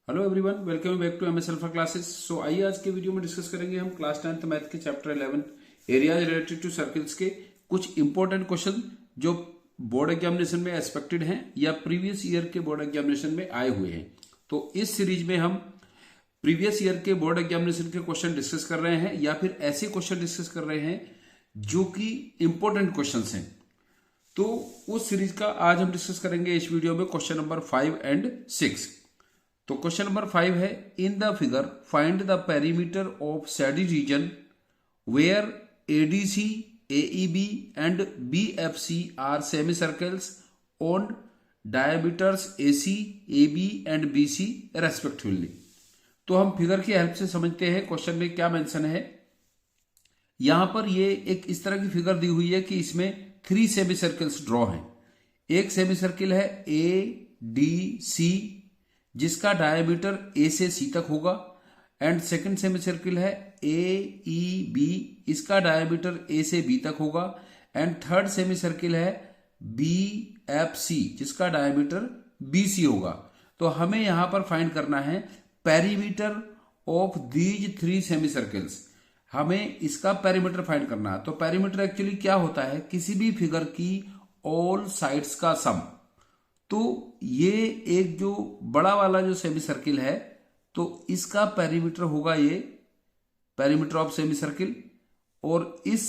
Hello everyone, welcome back to M S alpha classes. So आइए आज के वीडियो में डिस्कस करेंगे हम क्लास 10th मैथ के chapter 11 areas related to circles के कुछ इंपॉर्टेंट क्वेश्चन जो बोर्ड एग्जामिनेशन में एक्सपेक्टेड हैं या प्रीवियस ईयर के बोर्ड एग्जामिनेशन में आए हुए हैं। तो इस सीरीज में हम प्रीवियस ईयर के बोर्ड एग्जामिनेशन के क्वेश्चन डिस्कस कर रहे हैं या फिर ऐसे क्वेश्चन डिस्कस कर रहे हैं जो कि इंपॉर्टेंट क्वेश्चन हैं। तो उस सीरीज का आज हम डिस्कस करेंगे इस वीडियो में क्वेश्चन नंबर 5 एंड 6। तो क्वेश्चन नंबर 5 है, in the figure find the perimeter of shaded region where ADC AEB and BFC are semi circles on diameters AC AB and BC respectively. तो हम figure की help से समझते हैं question में क्या मेंशन है। यहां पर ये एक इस तरह की फिगर दी हुई है कि इसमें 3 सेमी सर्कल्स ड्रॉ हैं। एक सेमी सर्किल है ए डी सी जिसका डायमीटर ए से सी तक होगा, एंड सेकंड सेमी सर्किल है ए ई बी, इसका डायमीटर ए से बी तक होगा, एंड थर्ड सेमी सर्किल है बी एफ सी जिसका डायमीटर बी सी होगा। तो हमें यहां पर फाइंड करना है perimeter of these 3 semi circles. हमें इसका पेरीमीटर फाइंड करना है। तो पेरीमीटर एक्चुअली क्या होता है, किसी भी फिगर की ऑल साइड्स का सम। तो ये एक जो बड़ा वाला जो सेमी सर्किल है तो इसका पेरीमीटर होगा ये पेरीमीटर ऑफ सेमी सर्किल, और इस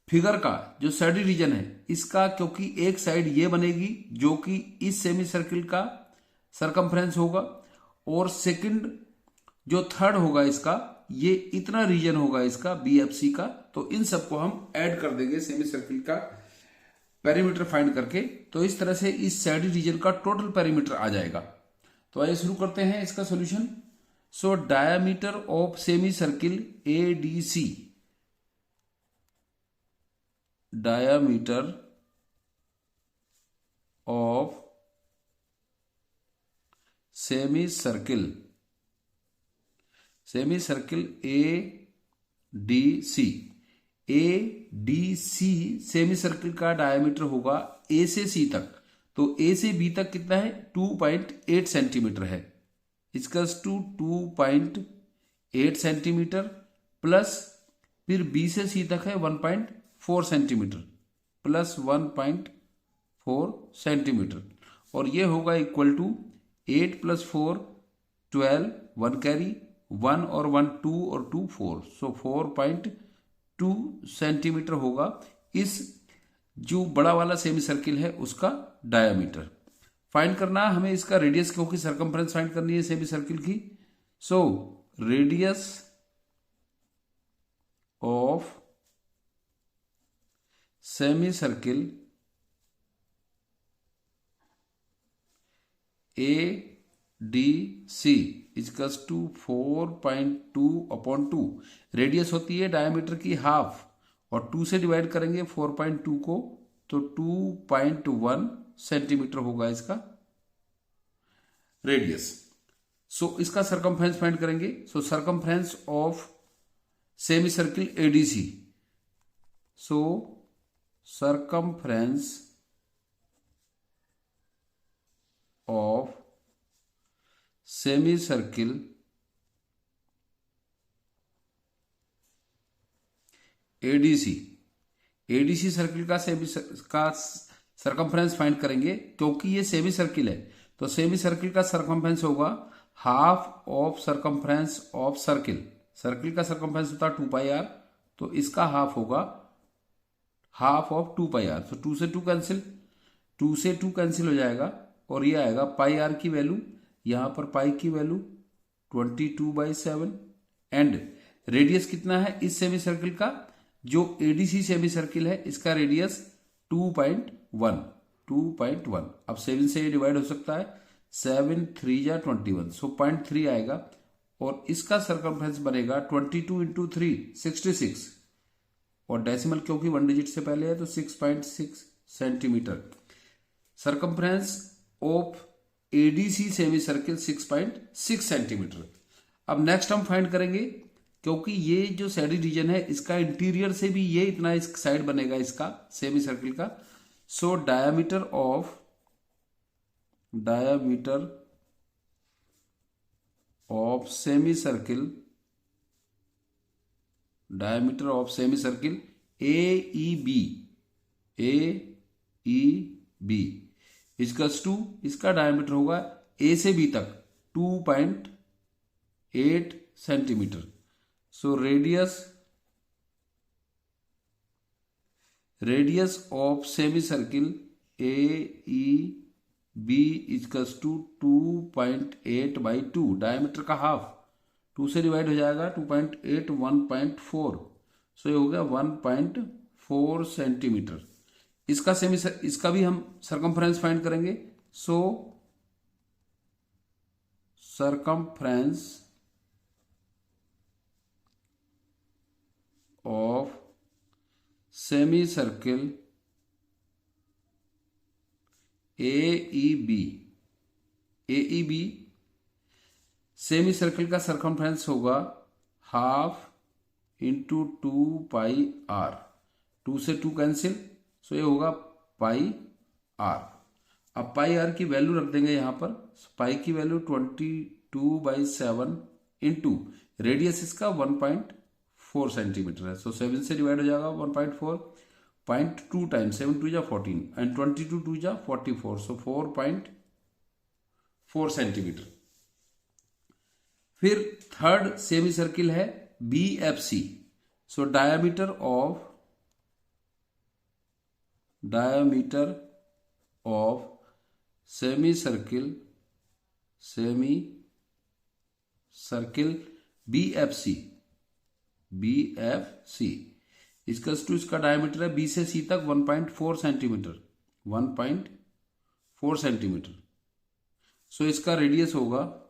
फिगर का जो सैडी रीजन है इसका, क्योंकि एक साइड ये बनेगी जो कि इस सेमी सर्किल का सरकमफ्रेंस होगा, और सेकंड जो थर्ड होगा इसका ये इतना रीजन होगा इसका बीएफसी का। तो इन सबको हम ऐड कर देंगे सेमी सर्किल का पेरीमीटर फाइंड करके। तो इस तरह से इस सैडी रीजन का टोटल पेरीमीटर आ जाएगा। तो आइए शुरू करते हैं इसका solution. So diameter of semi circle A D C, diameter of semi circle A D C, A D C semi circle का डायमीटर होगा ए से सी तक। तो ए से बी तक कितना है, 2.8 सेंटीमीटर है। इसका 2.8 सेंटीमीटर प्लस फिर बी से सी तक है 1.4 सेंटीमीटर प्लस 1.4 सेंटीमीटर, और ये होगा इक्वल टू 8 + 4 12, 1 कैरी 1 और 1 2 और 2 4, सो 4.2 सेंटीमीटर होगा इस जो बड़ा वाला सेमी सर्किल है उसका डायमीटर। फाइंड करना हमें इसका रेडियस, क्योंकि सरकमफ्रेंस फाइंड करनी है सेमी सर्किल की। So radius of semi circle A D C equals to 4.2/2। Radius होती है डायमीटर की हाफ, और 2 से डिवाइड करेंगे 4.2 को तो 2.1 सेंटीमीटर होगा इसका रेडियस। सो इसका सरकमफ्रेंस फाइंड करेंगे। So circumference of semi circle ADC, so circumference of semi circle ADC circle का सरकमफ्रेंस फाइंड करेंगे, क्योंकि ये सेमी सर्किल है। तो सेमी सर्किल का सरकमफ्रेंस होगा half of circumference of circle का सरकमफ्रेंस होता है 2πr, तो इसका हाफ होगा हाफ ऑफ 2πr। तो 2 से 2 कैंसिल, 2 से 2 कैंसिल हो जाएगा, और ये आएगा πr की वैल्यू, यहां पर पाई की वैल्यू 22/7, एंड रेडियस कितना है इस सेमी सर्किल का, जो एडीसी सेमी सर्किल है इसका रेडियस 2.1। अब 7 से ये डिवाइड हो सकता है, 7 3 जा 21, सो 0.3 आएगा, और इसका सरकमफ्रेंस बनेगा 22 × 3 66, और डेसिमल क्योंकि 1 डिजिट से पहले है तो 6.6 centimetre. Circumference of ADC semi circle 6.6 centimetre. अब नेक्स्ट हम फाइंड करेंगे, क्योंकि ये जो सैडी रीजन है इसका इंटीरियर से भी ये इतना इस साइड बनेगा इसका सेमी सर्किल का। So diameter of semicircle, diameter of semicircle AEB equals to, इसका डायमीटर होगा ए से बी तक 2.8 centimetre. So radius of semi circle AEB equals to 2.8 by 2, डायमीटर का हाफ 2 से डिवाइड हो जाएगा, 2.8 1.4, सो ये हो गया 1.4 सेंटीमीटर। इसका भी हम सरकमफ्रेंस फाइंड करेंगे। So circumference of semi circle AEB semi circle का सरकमफ्रेंस होगा हाफ इंटू 2πr, 2 से 2 कैंसिल, सो ये होगा पाई आर। अब पाई आर की वैल्यू रख देंगे यहां पर, पाई की वैल्यू 22/7 इंटू रेडियस इसका 1.4 सेंटीमीटर है, सो 7 से डिवाइड हो जाएगा 1.4, 0.2 टाइम्स 7 2 जा 14 एंड 22 2 जा 44, सो 4.4 सेंटीमीटर। फिर थर्ड सेमी सर्किल है BFC, so diameter of semi circle BFC इसका टू, इसका डायमीटर है B से C तक 1.4 सेंटीमीटर, 1.4 सेंटीमीटर। सो इसका रेडियस होगा,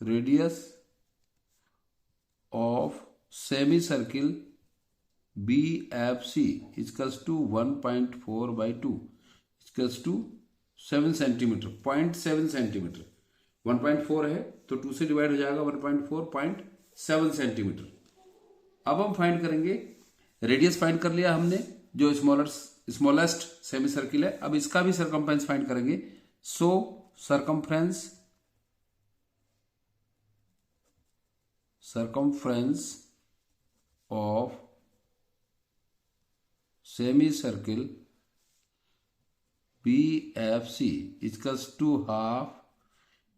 radius of semi circle BFC equals to 1.4 by 2 equals to 7 centimetre, 0.7 centimetre. 1.4 है तो 2 से डिवाइड हो जाएगा 1.4, 0.7 सेंटीमीटर। अब हम फाइंड करेंगे, रेडियस फाइंड कर लिया हमने जो स्मॉलेस्ट सेमी सर्किल है, अब इसका भी सरकमफ्रेंस फाइंड करेंगे। So circumference of semi circle BFC equals to half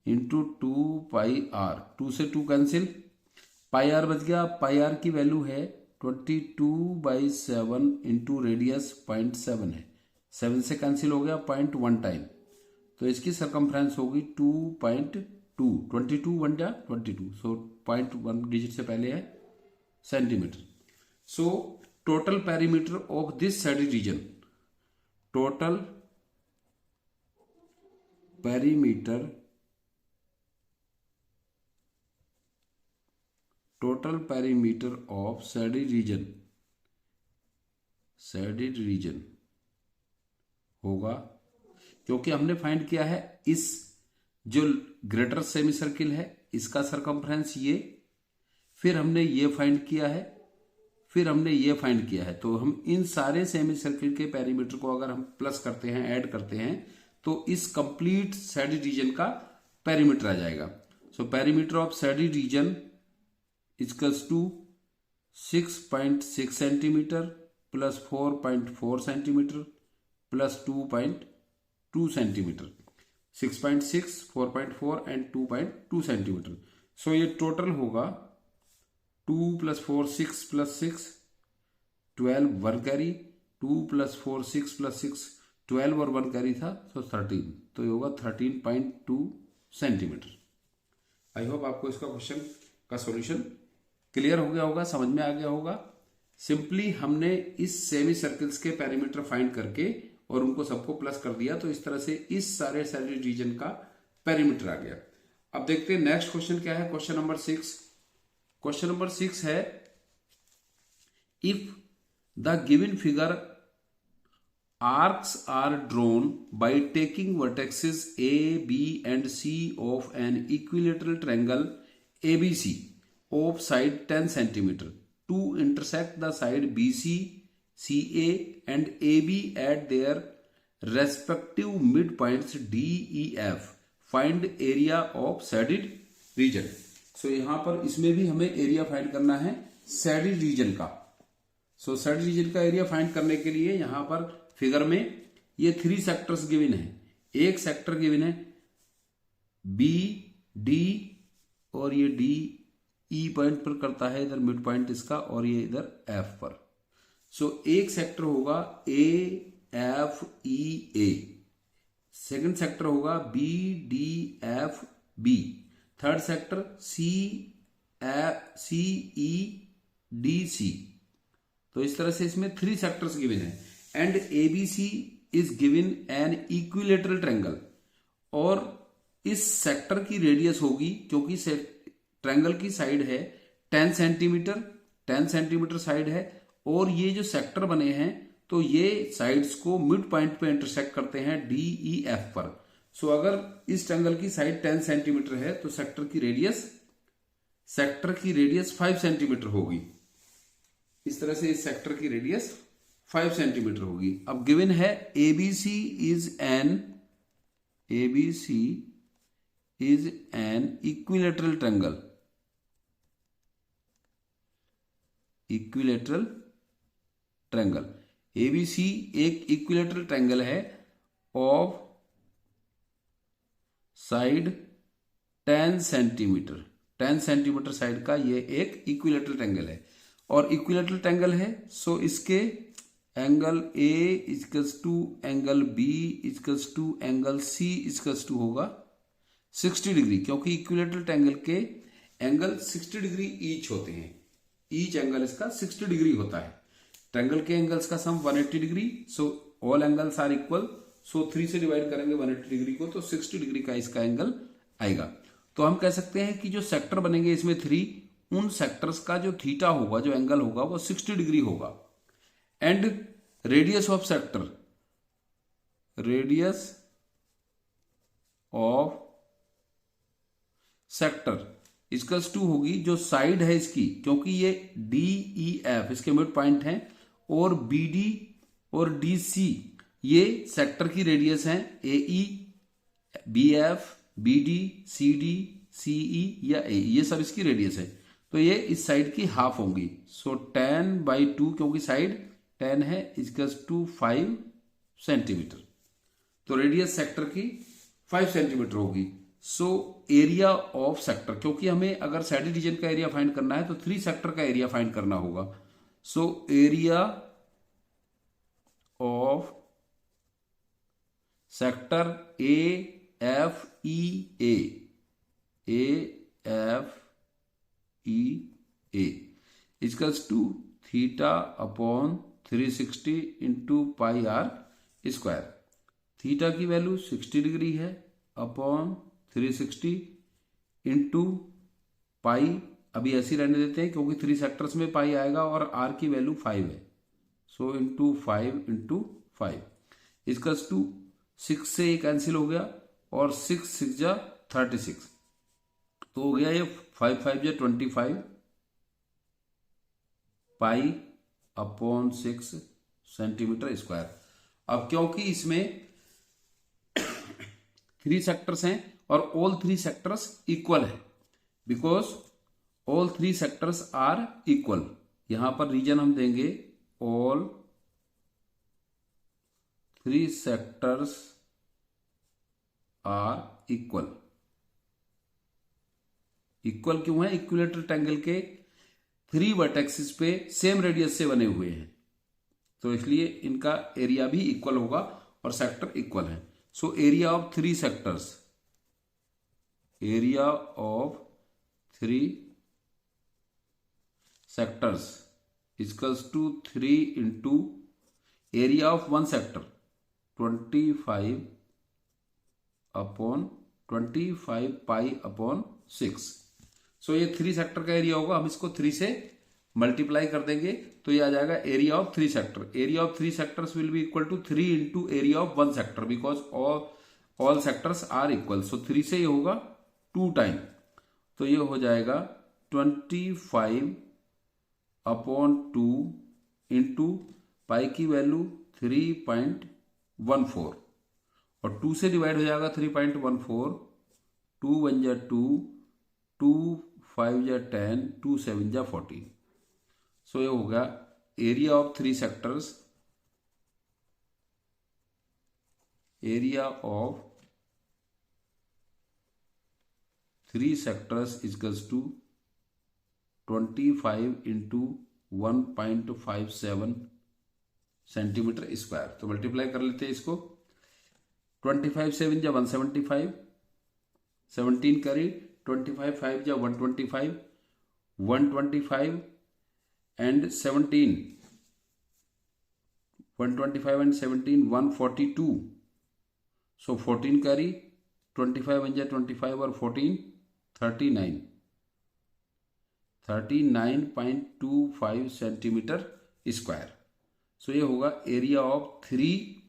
into 2πr, 2 से 2 कैंसिल, पाई आर बच गया, पाई आर की वैल्यू है 22/7 इंटू रेडियस 0.7 है, 7 से कैंसिल हो गया 0.1 टाइम, तो इसकी सरकमफ्रेंस होगी 2.2, 22 1 जा 22, सो 0.1 डिजिट से पहले है centimetre. So total perimeter of this shaded region, total perimeter of shaded reason होगा, क्योंकि हमने फाइंड किया है इस जो ग्रेटर सेमी सर्किल है इसका सरकमफ्रेंस ये, फिर हमने ये फाइंड किया है, फिर हमने ये फाइंड किया है, तो हम इन सारे सेमी सर्किल के पेरीमीटर को अगर हम प्लस करते हैं, ऐड करते हैं, तो इस कंप्लीट शेडेड रीजन का पेरीमीटर आ जाएगा। So perimeter of shaded region equals to 6.6 centimetre plus 4.4 centimetre plus 2.2 centimetre, 6.6, 4.4 and 2.2 centimetre. So ये टोटल होगा 2 + 4 6 + 6 12, 1 कैरी, 2 + 4 6 + 6 12 और 1 कैरी था, सो 13, तो ये होगा 13.2 सेंटीमीटर। आई होप आपको इसका क्वेश्चन का सॉल्यूशन क्लियर हो गया होगा, समझ में आ गया होगा। सिंपली हमने इस सेमी सर्कल्स के पेरीमीटर फाइंड करके और उनको सबको प्लस कर दिया, तो इस तरह से इस सारे शेडेड रीजन का पेरीमीटर आ गया। अब देखते हैं नेक्स्ट क्वेश्चन क्या है, क्वेश्चन नंबर 6। क्वेश्चन नंबर 6 है, if the given figure arcs are drawn by taking vertices A, B and C of an equilateral triangle ABC of side 10 cm to intersect the side BC, CA and AB at their respective midpoints D, E, F. Find area of shaded region. So यहां पर इसमें भी हमें area find करना है सैडिल reason का। सो सैडिल reason का area find करने के लिए यहां पर फिगर में ये 3 सेक्टर्स गिवन है। एक सेक्टर गिवन है बी डी, और ये डी ई पॉइंट पर करता है, इधर मिड पॉइंट इसका, और ये इधर एफ पर। सो एक सेक्टर होगा A F E A, second sector होगा B D F B, third sector C E D C. तो इस तरह से इसमें 3 सेक्टर्स गिवन है। And ABC is given an equilateral triangle, और इस सेक्टर की रेडियस होगी, क्योंकि ट्रायंगल की साइड है 10 सेंटीमीटर, 10 सेंटीमीटर साइड है, और ये जो सेक्टर बने हैं तो ये साइड्स को मिड पॉइंट पे इंटरसेक्ट करते हैं डी ई एफ पर। सो अगर इस ट्रायंगल की साइड 10 सेंटीमीटर है तो सेक्टर की रेडियस 5 सेंटीमीटर होगी। इस तरह से इस सेक्टर की रेडियस 5 सेंटीमीटर होगी। अब गिवन है ABC is an equilateral triangle. ABC एक इक्विलेटरल ट्रायंगल है of side 10 centimetre, 10 centimetre side का ये एक इक्विलेटरल ट्रायंगल है। और इक्विलेटरल ट्रायंगल है सो इसके angle A equals to angle B equals to angle C equals to होगा 60 डिग्री, क्योंकि इक्विलेटरल ट्रायंगल के एंगल 60 डिग्री ईच होते हैं। ईच एंगल इसका 60 डिग्री होता है। ट्रायंगल के एंगल्स का सम 180 डिग्री, so all angles are equal. So 3 से डिवाइड करेंगे 180 डिग्री को, तो 60 डिग्री का इसका एंगल आएगा। तो हम कह सकते हैं कि जो सेक्टर बनेंगे इसमें 3, उन सेक्टर्स का जो थीटा होगा, जो एंगल होगा, वो 60 डिग्री होगा। And radius of sector equals to होगी जो साइड है इसकी, क्योंकि ये डी ई एफ इसके मिड पॉइंट है, और बी डी और डी सी ये सेक्टर की रेडियस है, A E B F B D C D C E या ए, ये सब इसकी रेडियस है। तो ये इस साइड की हाफ होंगी। सो 10/2, क्योंकि साइड 10 है, इक्वल्स टू 5 सेंटीमीटर। तो रेडियस सेक्टर की 5 सेंटीमीटर होगी। सो एरिया ऑफ सेक्टर, क्योंकि हमें अगर सैडिल रीजन का एरिया फाइंड करना है तो 3 सेक्टर का एरिया फाइंड करना होगा। So area of sector A F E A equals to theta upon 360 into pi R square. Theta की वैल्यू 60 डिग्री है, अपॉन 360 इंटू पाई, अभी ऐसी रहने देते हैं क्योंकि 3 सेक्टर्स में पाई आएगा, और आर की वैल्यू 5 है। So into 5 into 5 equals to 6 से ये कैंसिल हो गया, और 6 6 जा 36, तो हो गया ये 5 5 जा 25 पाई अपॉन 6 सेंटीमीटर स्क्वायर। अब क्योंकि इसमें 3 सेक्टर्स हैं और ऑल 3 सेक्टर्स इक्वल है, because all 3 sectors are equal, यहां पर रीजन हम देंगे all 3 sectors are equal. Equal क्यों है? इक्विलेटरल ट्रायंगल के 3 वर्टेक्सेस पे सेम रेडियस से बने हुए हैं, तो इसलिए इनका एरिया भी इक्वल होगा और सेक्टर इक्वल है। So area of 3 sectors, area of 3 sectors equals to 3 into area of 1 sector 25 upon 25 pi upon 6। सो ये 3 सेक्टर का एरिया होगा, हम इसको 3 से मल्टीप्लाई कर देंगे तो ये आ जाएगा area of 3 sector. Area of 3 sectors will be equal to 3 into area of 1 sector, because all sectors are equal. So 3 से ये होगा 2 टाइम, तो ये हो जाएगा 25 अपॉन 2 इंटू पाई की वैल्यू 3.14, और 2 से डिवाइड हो जाएगा 3.14, 2 1 जा 2, 2 5 या 10, 2 7 या 14। सो ये हो गया area of 3 sectors, area of 3 sectors equals to 25 into 1.57 centimetre square. तो मल्टीप्लाई कर लेते हैं इसको। 25 7 या 175, 17 करी, 25 5 या 125, 125 एंड 17, 125 एंड 17 142। सो 14 करी, 25 1 या 25 और 14 39, 39.25 सेंटीमीटर स्क्वायर। सो ये होगा एरिया ऑफ 3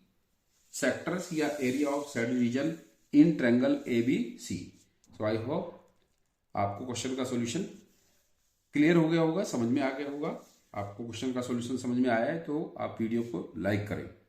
सेक्टर्स या area of sub division in triangle ABC। So I hope आपको क्वेश्चन का सॉल्यूशन क्लियर हो गया होगा, समझ में आ गया होगा। आपको क्वेश्चन का सॉल्यूशन समझ में आया है तो आप वीडियो को लाइक करें।